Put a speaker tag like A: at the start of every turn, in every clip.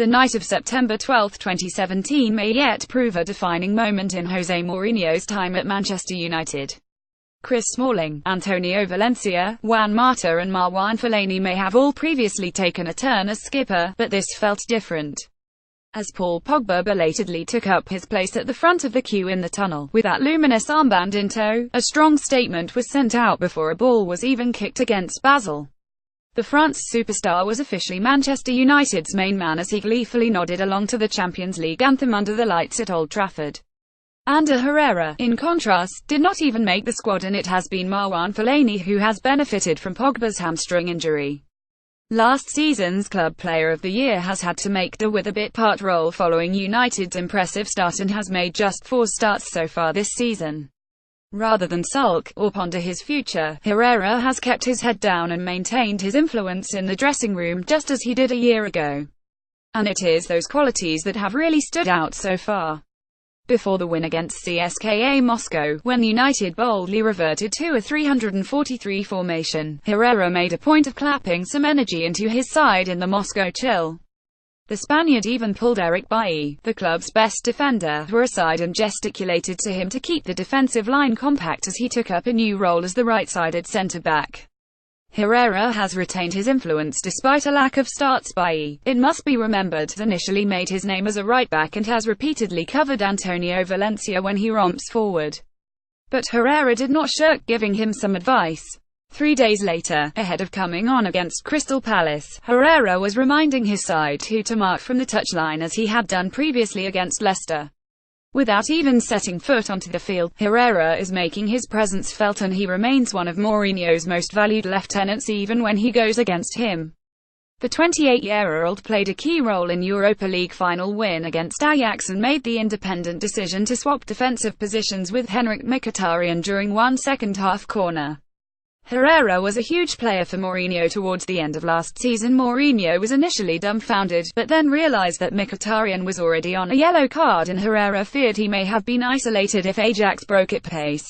A: The night of September 12, 2017 may yet prove a defining moment in Jose Mourinho's time at Manchester United. Chris Smalling, Antonio Valencia, Juan Mata and Marwan Fellaini may have all previously taken a turn as skipper, but this felt different, as Paul Pogba belatedly took up his place at the front of the queue in the tunnel, with that luminous armband in tow. A strong statement was sent out before a ball was even kicked against Basel. The France superstar was officially Manchester United's main man as he gleefully nodded along to the Champions League anthem under the lights at Old Trafford. Ander Herrera, in contrast, did not even make the squad, and it has been Marwan Fellaini who has benefited from Pogba's hamstring injury. Last season's Club Player of the Year has had to make do with a bit-part role following United's impressive start and has made just 4 starts so far this season. Rather than sulk, or ponder his future, Herrera has kept his head down and maintained his influence in the dressing room, just as he did a year ago. And it is those qualities that have really stood out so far. Before the win against CSKA Moscow, when United boldly reverted to a 343 formation, Herrera made a point of clapping some energy into his side in the Moscow chill. The Spaniard even pulled Eric Bailly, the club's best defender, aside and gesticulated to him to keep the defensive line compact as he took up a new role as the right-sided centre-back. Herrera has retained his influence despite a lack of starts. Bailly, it must be remembered, initially made his name as a right-back and has repeatedly covered Antonio Valencia when he romps forward. But Herrera did not shirk giving him some advice. 3 days later, ahead of coming on against Crystal Palace, Herrera was reminding his side who to mark from the touchline as he had done previously against Leicester. Without even setting foot onto the field, Herrera is making his presence felt and he remains one of Mourinho's most valued lieutenants even when he goes against him. The 28-year-old played a key role in Europa League final win against Ajax and made the independent decision to swap defensive positions with Henrikh Mkhitaryan during one second-half corner. Herrera was a huge player for Mourinho towards the end of last season. Mourinho was initially dumbfounded, but then realized that Mkhitaryan was already on a yellow card and Herrera feared he may have been isolated if Ajax broke at pace.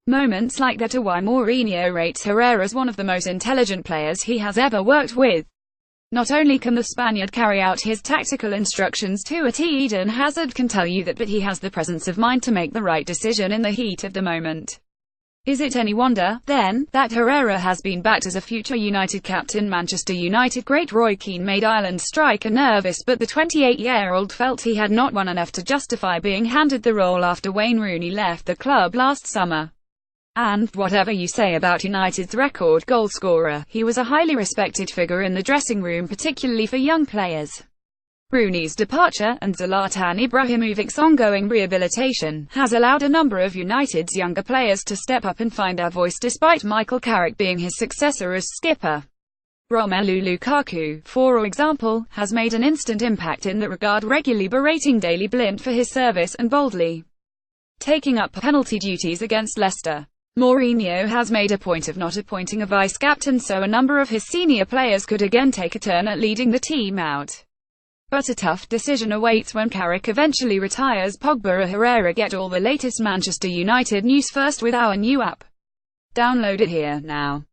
A: Moments like that are why Mourinho rates Herrera as one of the most intelligent players he has ever worked with. Not only can the Spaniard carry out his tactical instructions to a T, Eden Hazard can tell you that, but he has the presence of mind to make the right decision in the heat of the moment. Is it any wonder, then, that Herrera has been backed as a future United captain? Manchester United great Roy Keane made Ireland striker nervous, but the 28-year-old felt he had not won enough to justify being handed the role after Wayne Rooney left the club last summer. And, whatever you say about United's record goalscorer, he was a highly respected figure in the dressing room, particularly for young players. Rooney's departure, and Zlatan Ibrahimovic's ongoing rehabilitation, has allowed a number of United's younger players to step up and find their voice despite Michael Carrick being his successor as skipper. Romelu Lukaku, for example, has made an instant impact in that regard, regularly berating Daley Blind for his service and boldly taking up penalty duties against Leicester. Mourinho has made a point of not appointing a vice-captain so a number of his senior players could again take a turn at leading the team out. But a tough decision awaits when Carrick eventually retires. Pogba or Herrera? Get all the latest Manchester United news first with our new app. Download it here now.